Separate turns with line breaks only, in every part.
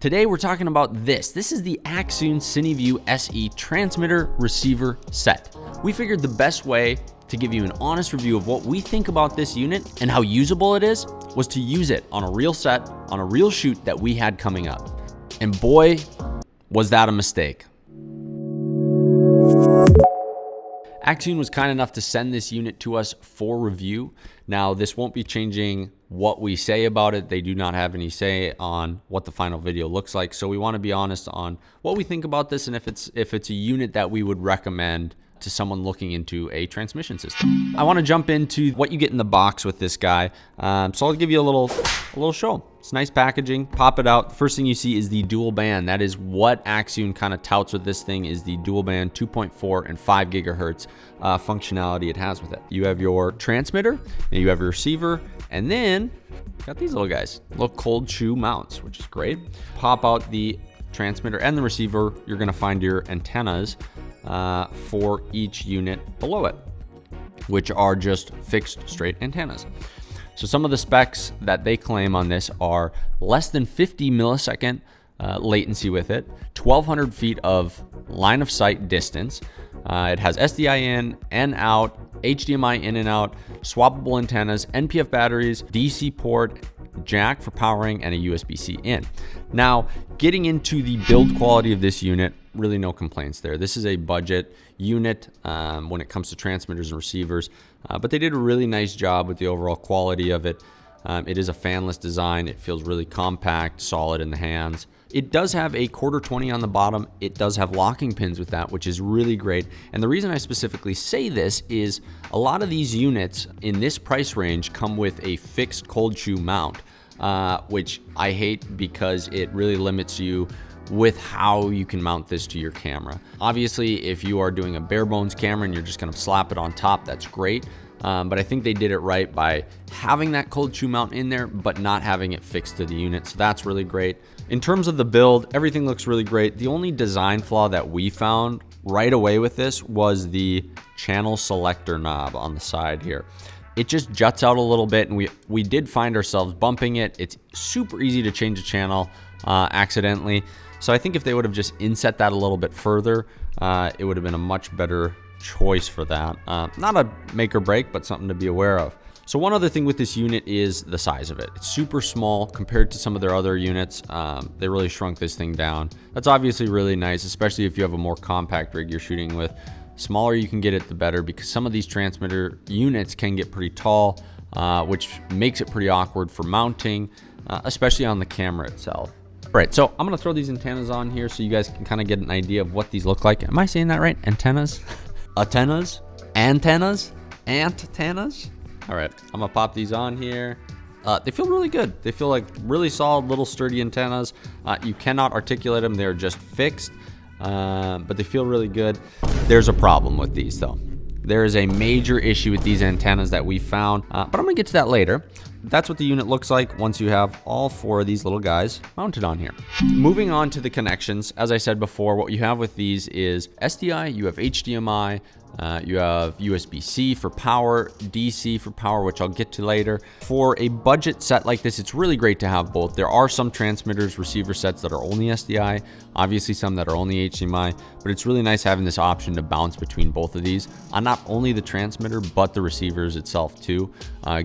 Today we're talking about this. This is the Accsoon CineView SE transmitter receiver set. We figured the best way to give you an honest review of what we think about this unit and how usable it is was to use it on a real set, on a real shoot that we had coming up. And boy, was that a mistake. Accsoon was kind enough to send this unit to us for review. Now, this won't be changing what we say about it. They do not have any say on what the final video looks like. So we want to be honest on what we think about this and if it's a unit that we would recommend to someone looking into a transmission system. I want to jump into what you get in the box with this guy. So I'll give you a little show. It's nice packaging. Pop it out. The first thing you see is the dual band. That is what Accsoon kind of touts with this thing, is the dual band 2.4 and 5 gigahertz functionality it has with it. You have your transmitter, and you have your receiver, and then you got these little guys, little cold shoe mounts, which is great. Pop out the transmitter and the receiver. You're going to find your antennas for each unit below it, which are just fixed straight antennas. So some of the specs that they claim on this are less than 50 millisecond latency with it, 1,200 feet of line of sight distance. It has SDI in and out, HDMI in and out, swappable antennas, NPF batteries, DC port, jack for powering, and a USB-C in. Now, getting into the build quality of this unit, really no complaints there. This is a budget unit when it comes to transmitters and receivers, but they did a really nice job with the overall quality of it. It is a fanless design. It feels really compact, solid in the hands. It does have a quarter 20 on the bottom. It does have locking pins with that, which is really great. And the reason I specifically say this is a lot of these units in this price range come with a fixed cold shoe mount, which I hate because it really limits you with how you can mount this to your camera. Obviously, if you are doing a bare bones camera and you're just gonna slap it on top, that's great. But I think they did it right by having that cold shoe mount in there, but not having it fixed to the unit. So that's really great. In terms of the build, everything looks really great. The only design flaw that we found right away with this was the channel selector knob on the side here. It just juts out a little bit, and we did find ourselves bumping it. It's super easy to change a channel accidentally. So I think if they would have just inset that a little bit further, it would have been a much better choice for that. Not a make or break, but something to be aware of. So one other thing with this unit is the size of it. It's super small compared to some of their other units. They really shrunk this thing down. That's obviously really nice, especially if you have a more compact rig you're shooting with. Smaller you can get it, the better, because some of these transmitter units can get pretty tall, which makes it pretty awkward for mounting, especially on the camera itself. All right, so I'm gonna throw these antennas on here so you guys can kind of get an idea of what these look like. Am I saying that right? Antennas? Antennas? Antennas? Antennas? All right, I'm gonna pop these on here. They feel really good. They feel like really solid little sturdy antennas. You cannot articulate them, they're just fixed, but they feel really good. There's a problem with these though. There is a major issue with these antennas that we found, but I'm gonna get to that later. That's what the unit looks like once you have all 4 of these little guys mounted on here. Moving on to the connections, as I said before, what you have with these is SDI, you have HDMI, you have USB-C for power, DC for power, which I'll get to later. For a budget set like this, it's really great to have both. There are some transmitters, receiver sets that are only SDI, obviously some that are only HDMI, but it's really nice having this option to bounce between both of these on not only the transmitter, but the receivers itself too,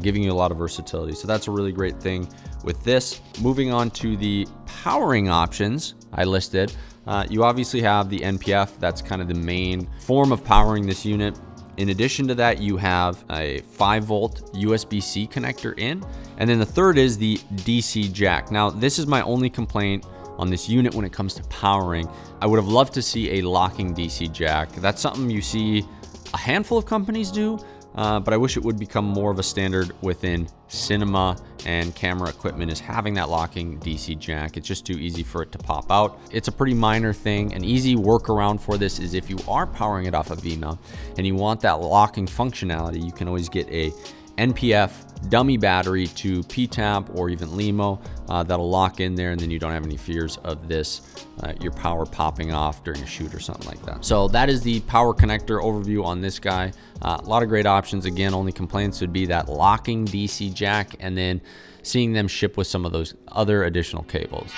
giving you a lot of versatility. So that's a really great thing with this. Moving on to the powering options I listed. You obviously have the NPF. That's kind of the main form of powering this unit. In addition to that, you have a 5-volt USB-C connector in. And then the third is the DC jack. Now, this is my only complaint on this unit when it comes to powering. I would have loved to see a locking DC jack. That's something you see a handful of companies do, but I wish it would become more of a standard within cinema and camera equipment, is having that locking DC jack. It's just too easy for it to pop out. It's a pretty minor thing. An easy workaround for this is if you are powering it off a VMA and you want that locking functionality, you can always get a NPF dummy battery to P-Tab or even LEMO that'll lock in there, and then you don't have any fears of this, your power popping off during a shoot or something like that. So that is the power connector overview on this guy. A lot of great options. Again, only complaints would be that locking DC jack, and then seeing them ship with some of those other additional cables.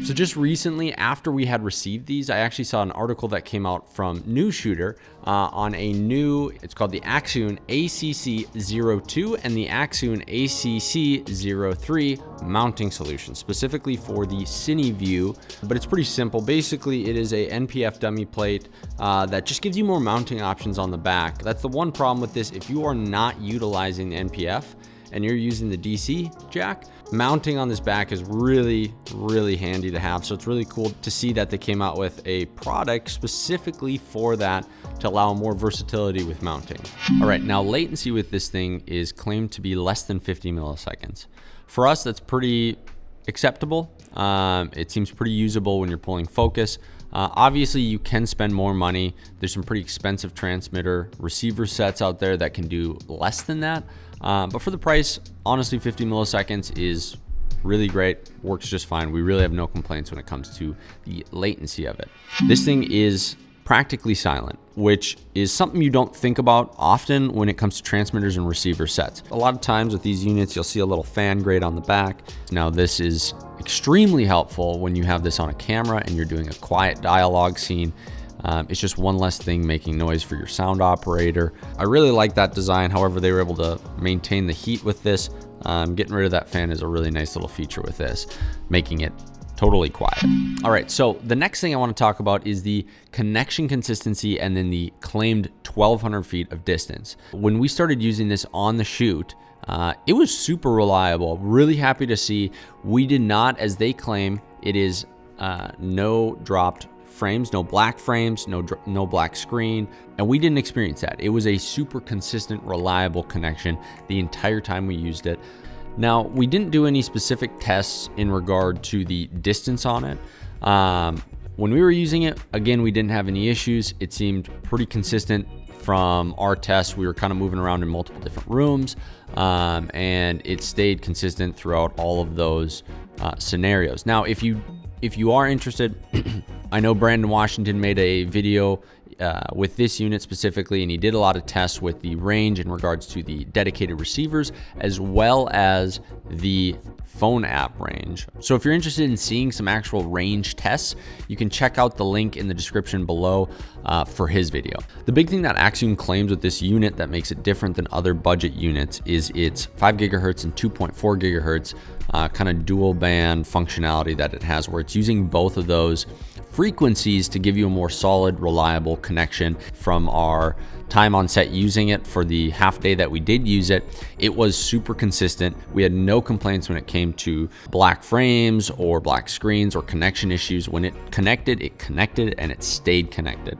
So just recently, after we had received these, I actually saw an article that came out from New Shooter on a new, it's called the Accsoon ACC02 and the Accsoon ACC03 mounting solution, specifically for the CineView, but it's pretty simple. Basically, it is a NPF dummy plate that just gives you more mounting options on the back. That's the one problem with this. If you are not utilizing the NPF and you're using the DC jack, mounting on this back is really, really handy to have. So it's really cool to see that they came out with a product specifically for that to allow more versatility with mounting. All right, now latency with this thing is claimed to be less than 50 milliseconds. For us, that's pretty acceptable. It seems pretty usable when you're pulling focus. Obviously, you can spend more money. There's some pretty expensive transmitter receiver sets out there that can do less than that. But for the price, honestly, 50 milliseconds is really great, works just fine. We really have no complaints when it comes to the latency of it. This thing is practically silent, which is something you don't think about often when it comes to transmitters and receiver sets. A lot of times with these units, you'll see a little fan grate on the back. Now, this is extremely helpful when you have this on a camera and you're doing a quiet dialogue scene. It's just one less thing making noise for your sound operator. I really like that design. However, they were able to maintain the heat with this. Getting rid of that fan is a really nice little feature with this, making it totally quiet. All right, so the next thing I want to talk about is the connection consistency and then the claimed 1,200 feet of distance. When we started using this on the shoot, it was super reliable. Really happy to see we did not, as they claim, it is no dropped frames, no black frames, no black screen, and we didn't experience that. It was a super consistent, reliable connection the entire time we used it. Now, we didn't do any specific tests in regard to the distance on it. When we were using it, again, we didn't have any issues. It seemed pretty consistent from our tests. We were kind of moving around in multiple different rooms, and it stayed consistent throughout all of those scenarios. Now, if you are interested, I know Brandon Washington made a video with this unit specifically, and he did a lot of tests with the range in regards to the dedicated receivers as well as the phone app range. So if you're interested in seeing some actual range tests, you can check out the link in the description below for his video. The big thing that Accsoon claims with this unit that makes it different than other budget units is its 5 gigahertz and 2.4 gigahertz kind of dual band functionality that it has, where it's using both of those frequencies to give you a more solid, reliable connection. From our time on set using it for the half day that we did use it, it was super consistent. We had no complaints when it came to black frames or black screens or connection issues. When it connected and it stayed connected,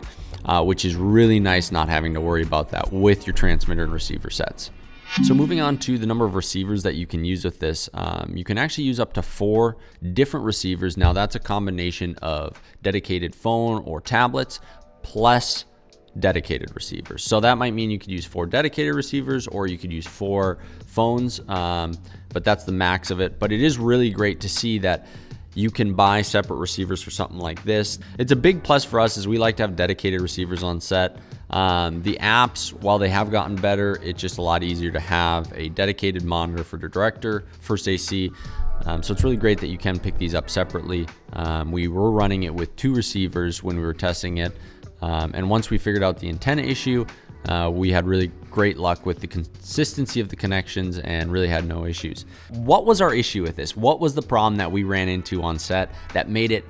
which is really nice, not having to worry about that with your transmitter and receiver sets. So moving on to the number of receivers that you can use with this, you can actually use up to 4 different receivers. Now that's a combination of dedicated phone or tablets plus dedicated receivers. So that might mean you could use 4 dedicated receivers or you could use 4 phones, but that's the max of it. But it is really great to see that you can buy separate receivers for something like this. It's a big plus for us as we like to have dedicated receivers on set. The apps, while they have gotten better, it's just a lot easier to have a dedicated monitor for the director, first AC. So it's really great that you can pick these up separately. We were running it with 2 receivers when we were testing it. And once we figured out the antenna issue, we had really great luck with the consistency of the connections and really had no issues. What was our issue with this? What was the problem that we ran into on set that made it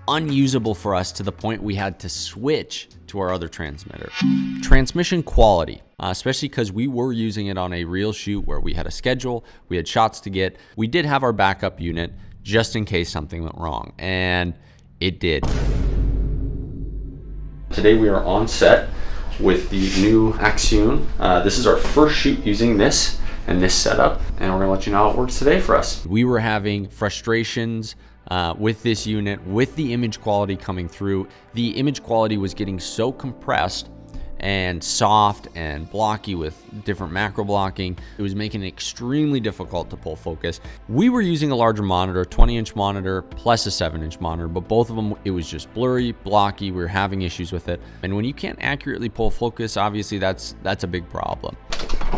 unusable for us to the point we had to switch to our other transmitter? Transmission quality, especially because we were using it on a real shoot where we had a schedule, we had shots to get. We did have our backup unit just in case something went wrong, and it did. Today we are on set with the new Accsoon. This is our first shoot using this and this setup, and we're gonna let you know how it works today for us. We were having frustrations with this unit, with the image quality coming through. The image quality was getting so compressed and soft and blocky with different macro blocking. It was making it extremely difficult to pull focus. We were using a larger monitor, 20-inch monitor plus a 7-inch monitor, but both of them, it was just blurry, blocky. We were having issues with it. And when you can't accurately pull focus, obviously that's a big problem.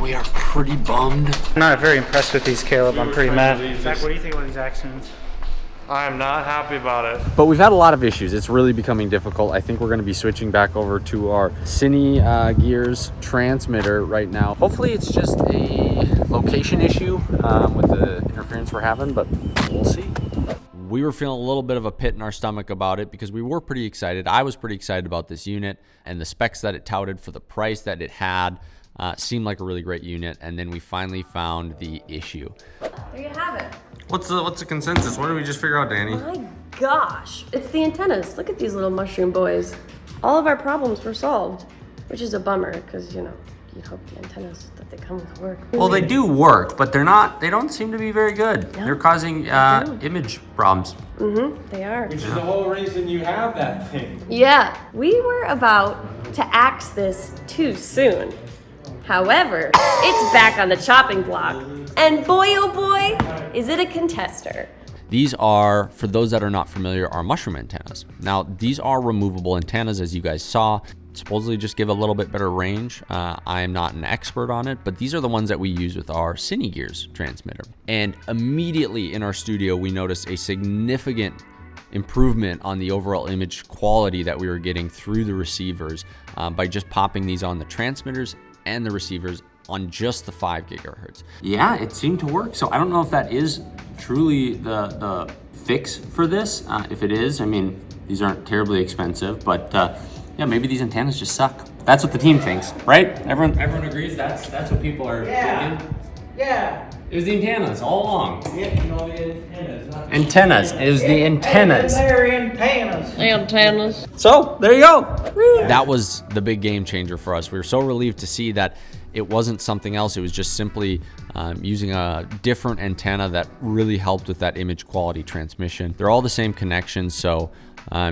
We are pretty bummed.
I'm not very impressed with these, Caleb. I'm pretty mad.
Zach, what do you think about these Accsoons?
I'm not happy about it.
But we've had a lot of issues. It's really becoming difficult. I think we're going to be switching back over to our CineView transmitter right now. Hopefully it's just a location issue with the interference we're having, but we'll see. We were feeling a little bit of a pit in our stomach about it because we were pretty excited. I was pretty excited about this unit and the specs that it touted for the price that it had. Seemed like a really great unit, and then we finally found the issue.
There you have it.
What's the consensus? What did we just figure out, Danny?
My gosh, it's the antennas. Look at these little mushroom boys. All of our problems were solved, which is a bummer because, you know, you'd hope the antennas that they come with work.
Well, they do work, but they don't seem to be very good. No, they're causing image problems.
They are.
Which is the whole reason you have that thing.
Yeah, we were about to axe this too soon. However, it's back on the chopping block. And boy, oh boy, is it a contester.
These are, for those that are not familiar, are mushroom antennas. Now, these are removable antennas, as you guys saw. Supposedly just give a little bit better range. I am not an expert on it, but these are the ones that we use with our CineView transmitter. And immediately in our studio, we noticed a significant improvement on the overall image quality that we were getting through the receivers by just popping these on the transmitters and the receivers on just the 5 gigahertz. Yeah, it seemed to work. So I don't know if that is truly the fix for this. If it is, I mean, these aren't terribly expensive, but yeah, maybe these antennas just suck. That's what the team thinks, right? Everyone agrees that's what people are thinking?
Yeah.
It was the antennas all along.
Yeah, you know, the antennas.
Antennas. It was the antennas.
They're antennas.
Antennas.
So there you go. That was the big game changer for us. We were so relieved to see that it wasn't something else. It was just simply using a different antenna that really helped with that image quality transmission. They're all the same connections, so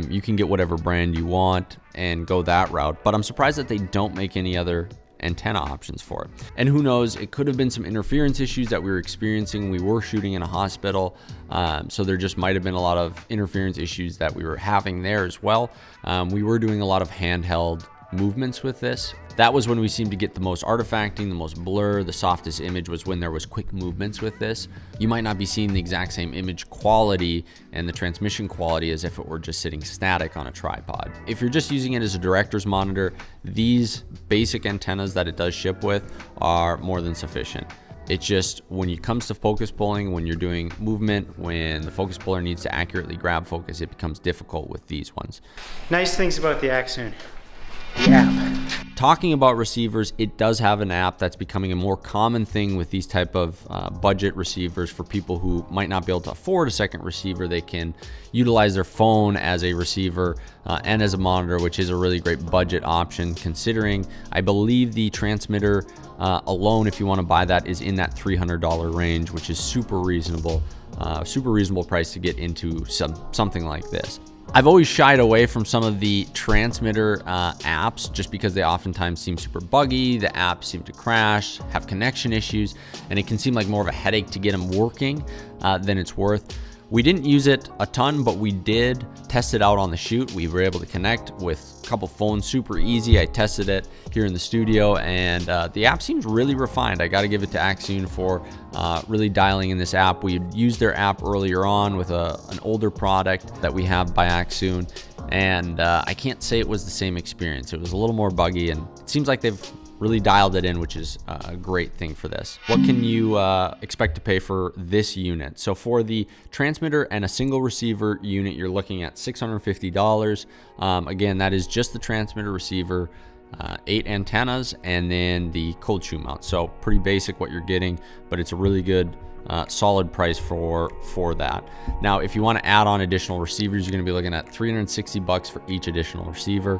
you can get whatever brand you want and go that route. But I'm surprised that they don't make any other antenna options for it. And who knows, it could have been some interference issues that we were experiencing. We were shooting in a hospital, so there just might have been a lot of interference issues that we were having there as well. We were doing a lot of handheld movements with this. That was when we seemed to get the most artifacting, the most blur, the softest image was when there was quick movements with this. You might not be seeing the exact same image quality and the transmission quality as if it were just sitting static on a tripod. If you're just using it as a director's monitor, these basic antennas that it does ship with are more than sufficient. It's just when it comes to focus pulling, when you're doing movement, when the focus puller needs to accurately grab focus, it becomes difficult with these ones.
Nice things about the Accsoon. The app.
Talking about receivers, it does have an app that's becoming a more common thing with these type of budget receivers. For people who might not be able to afford a second receiver, they can utilize their phone as a receiver and as a monitor, which is a really great budget option considering I believe the transmitter alone, if you want to buy that, is in that $300 range, which is super reasonable price to get into something like this. I've always shied away from some of the transmitter apps just because they oftentimes seem super buggy. The apps seem to crash, have connection issues, and it can seem like more of a headache to get them working than it's worth. We didn't use it a ton, but we did test it out on the shoot. We were able to connect with a couple phones super easy. I tested it here in the studio, and the app seems really refined. I got to give it to Accsoon for really dialing in this app. We used their app earlier on with an older product that we have by Accsoon, and I can't say it was the same experience. It was a little more buggy, and it seems like they've really dialed it in, which is a great thing for this. What can you expect to pay for this unit? So for the transmitter and a single receiver unit, you're looking at $650. Again, that is just the transmitter receiver, 8 antennas, and then the cold shoe mount. So pretty basic what you're getting, but it's a really good solid price for that. Now, if you want to add on additional receivers, you're going to be looking at $360 for each additional receiver,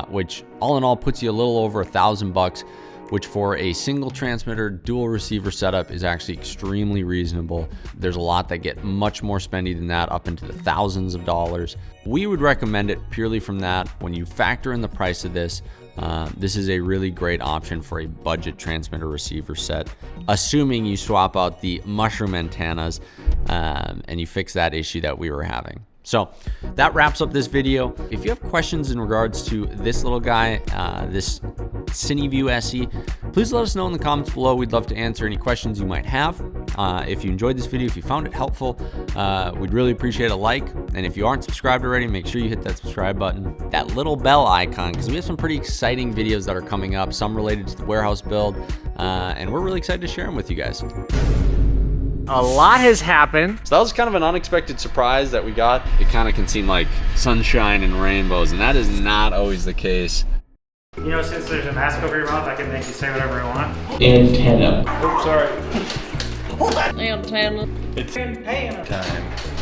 which all in all puts you a little over $1,000, which for a single transmitter dual receiver setup is actually extremely reasonable. There's a lot that get much more spendy than that, up into the thousands of dollars. We would recommend it purely from that. When you factor in the price of this, this is a really great option for a budget transmitter receiver set, assuming you swap out the mushroom antennas and you fix that issue that we were having. So that wraps up this video. If you have questions in regards to this little guy, this CineView SE, Please let us know in the comments below. We'd love to answer any questions you might have. If you enjoyed this video, if you found it helpful, we'd really appreciate a like. And if you aren't subscribed already, make sure you hit that subscribe button, that little bell icon, because we have some pretty exciting videos that are coming up, some related to the warehouse build, and we're really excited to share them with you guys.
A lot has happened.
So that was kind of an unexpected surprise that we got. It kind of can seem like sunshine and rainbows, and that is not always the case.
You know, since there's a mask over your mouth, I can make you say whatever I want.
Antenna.
Oops, sorry.
Antenna.
It's antenna.
Time.